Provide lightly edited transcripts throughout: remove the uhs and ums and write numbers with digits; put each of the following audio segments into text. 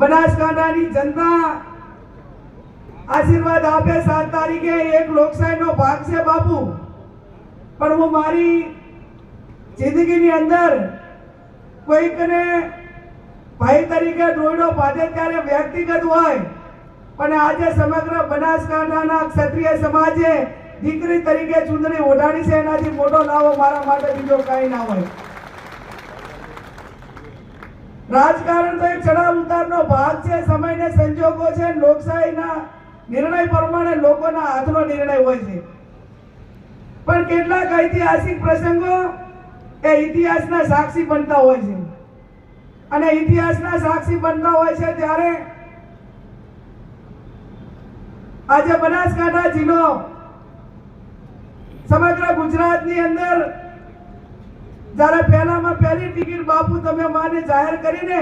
બનાસકાંઠાની જનતા આશીર્વાદ આપે 7 તારીખે એક લોકશાહીનો ભાગ છે બાપુ, પણ હું મારી જિંદગીની અંદર કોઈકને ભાઈ તરીકે ડોયડો બાંધે ત્યારે વ્યક્તિગત હોય, પણ આજે સમગ્ર બનાસકાંઠાના ક્ષત્રિય સમાજે દીકરી તરીકે ચૂંદડી ઓઢાડી છે, એનાથી મોટો લાવો મારા માટે બીજો કઈ ના હોય। રાજકારણ તો એક ચડાવ ઉતારનો ભાગ છે, સમયને સંજોગો છે, લોકશાહીના નિર્ણય પ્રમાણે લોકોના હાથનો નિર્ણય હોય છે, પણ કેટલાક ઐતિહાસિક પ્રસંગો એ ઇતિહાસના સાક્ષી બનતા હોય છે, અને ઇતિહાસના સાક્ષી બનતા હોય છે ત્યારે આજે બનાસકાંઠા જિલ્લો સમગ્ર ગુજરાતની અંદર જ્યારે પહેલામાં પહેલી ટિકિટ બાપુ તમે માને જાહેર કરીને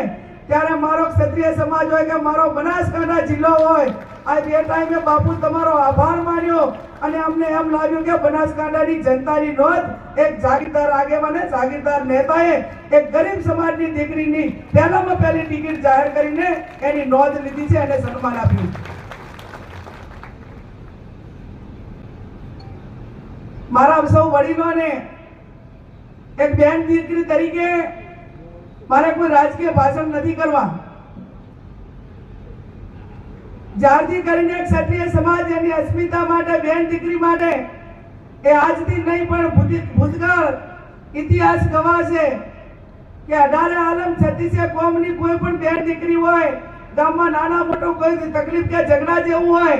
ત્યારે મારો ક્ષત્રિય સમાજ હોય કે મારો બનાસકાંઠા જિલ્લો હોય, આ બે ટાઈમે બાપુ તમારો આભાર માન્યો અને અમને એમ લાગ્યું કે બનાસકાંઠાની જનતાની નોંધ એક જાગીરદાર આગેવાને જાગીરદાર નેતાએ એક ગરીબ સમાજની દીકરીની પહેલામાં પહેલી ટિકિટ જાહેર કરીને એની નોંધ લીધી છે અને સન્માન આપ્યું। મારા સૌ વડીલોને એક બેન દીકરી તરીકે મારે કોઈ રાજકીય ભાષણ નથી કરવા, જ્યારથી કરીને એક ક્ષત્રિય સમાજ એની અસ્મિતા માટે બેન દીકરી માટે એ આજથી નહીં પણ ભૂતકાળ ઇતિહાસ ગવાશે કે 18 આલમ 36 કોમની કોઈ પણ બેન દીકરી હોય, ગામમાં નાના મોટો કોઈ તકલીફ કે ઝઘડા જેવું હોય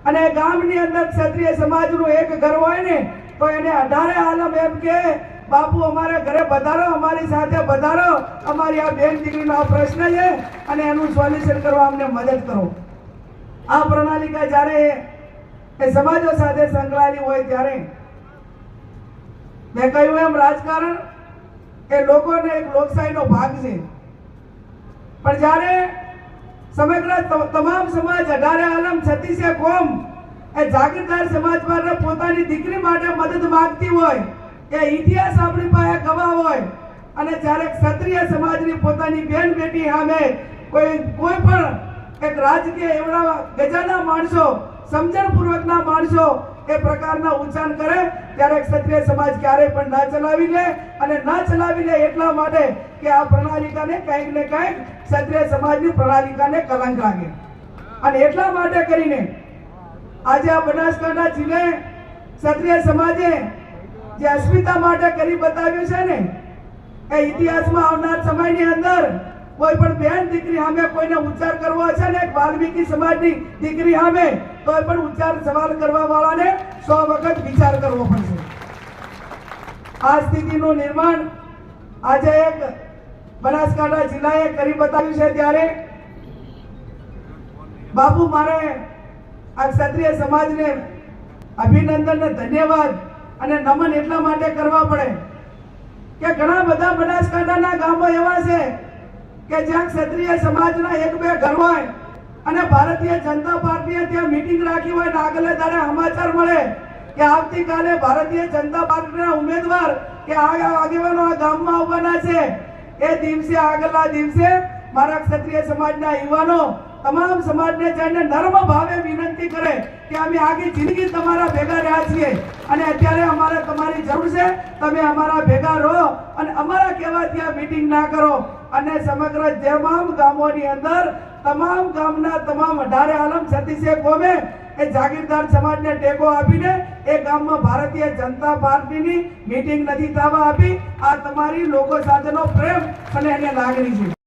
અને ગામની અંદર ક્ષત્રિય સમાજનું એક ઘર હોય ને તો એને 18 આલમ એમ કે બાપુ અમારે ઘરે પધારો, અમારી સાથે પધારો, અમારી આ બેન દીકરીનો આ પ્રશ્ન છે અને એનું સોલ્યુશન કરવા અમને મદદ કરો। આ પ્રણાલિકા જ્યારે એ સમાજો સાથે સંકળાયેલી હોય ત્યારે મેં કહ્યું એમ રાજકારણ એ લોકોને એક લોકશાહીનો ભાગ છે, પણ જ્યારે સમગ્ર તમામ સમાજ 18 આલમ 36 કોમ એ જાગીરદાર સમાજ માટે પોતાની દીકરી માટે મદદ માંગતી હોય, એ ઇતિહાસ આપણી પાસે ગવા હોય અને જ્યારે ક્ષત્રિય સમાજની પોતાની બેન બેટી સામે કોઈ પણ એક રાજકીય એવડા ગજાના માણસો, સમજણપૂર્વકના માણસો એ પ્રકારના ઉચ્ચારણ કરે ત્યારે ક્ષત્રિય સમાજ ક્યારેય પણ ના ચલાવી લે, અને ના ચલાવી લે એટલા માટે કે આ પ્રણાલિકાને કંઈક ને કંઈક ક્ષત્રિય સમાજની પ્રણાલિકાને કલંક લાગે, અને એટલા માટે કરીને આજે આ બનાસકાંઠા જિલ્લે ક્ષત્રિય સમાજે જે અસ્મિતા માટે કરી બતાવ્યું છે ને એ ઇતિહાસમાં આવનાર સમયની અંદર કોઈ પણ બેન દીકરી સામે કોઈને ઉચ્ચાર કરવો છે ને વાલ્મીકી સમાજની દીકરી સામે કોઈ પણ ઉચ્ચાર સવાલ કરવા વાળાને 100 વખત વિચાર કરવો પડશે। આ સ્થિતિનું નિર્માણ આજે એક બનાસકાંઠા જિલ્લાએ કરી બતાવ્યું છે ત્યારે બાપુ મારે આ ક્ષત્રિય સમાજને અભિનંદન ને ધન્યવાદ અને નમન એટલા માટે કરવા પડે કે ઘણા બધા બનાસકાંઠાના ગામો એવા છે કે જ્યાં ક્ષત્રિય સમાજના 1-2 ઘર હોય અને ભારતીય જનતા પાર્ટીએ ત્યાં મીટિંગ રાખી હોય ને આગલે દાડે સમાચાર મળે કે આવતીકાલે ભારતીય જનતા પાર્ટીના ઉમેદવાર કે આગેવાનો આ ગામમાં આવવાના છે, એ દિવસે આગલા દિવસે મારા ક્ષત્રિય સમાજના યુવાનો તમામ સમાજને જઈને નર્મ ભાવે વિનંતી કરે કે અમે આખી જિંદગી તમારા ભેગા રહ્યા છીએ અને અત્યારે અમારે તમારી જરૂર છે, તમે અમારા ભેગા રહો અને અમારા કહેવાથી આ મીટિંગ ના કરો, અને સમગ્ર તમામ ગામોની અંદર તમામ ગામના તમામ 18 આલમ 36 કોમે એ જાગીરદાર સમાજને ટેકો આપીને એ ગામમાં ભારતીય જનતા પાર્ટીની મીટિંગ નથી થવા આપી। આ તમારી લોકો સાથેનો પ્રેમ અને એને લાગણી છે।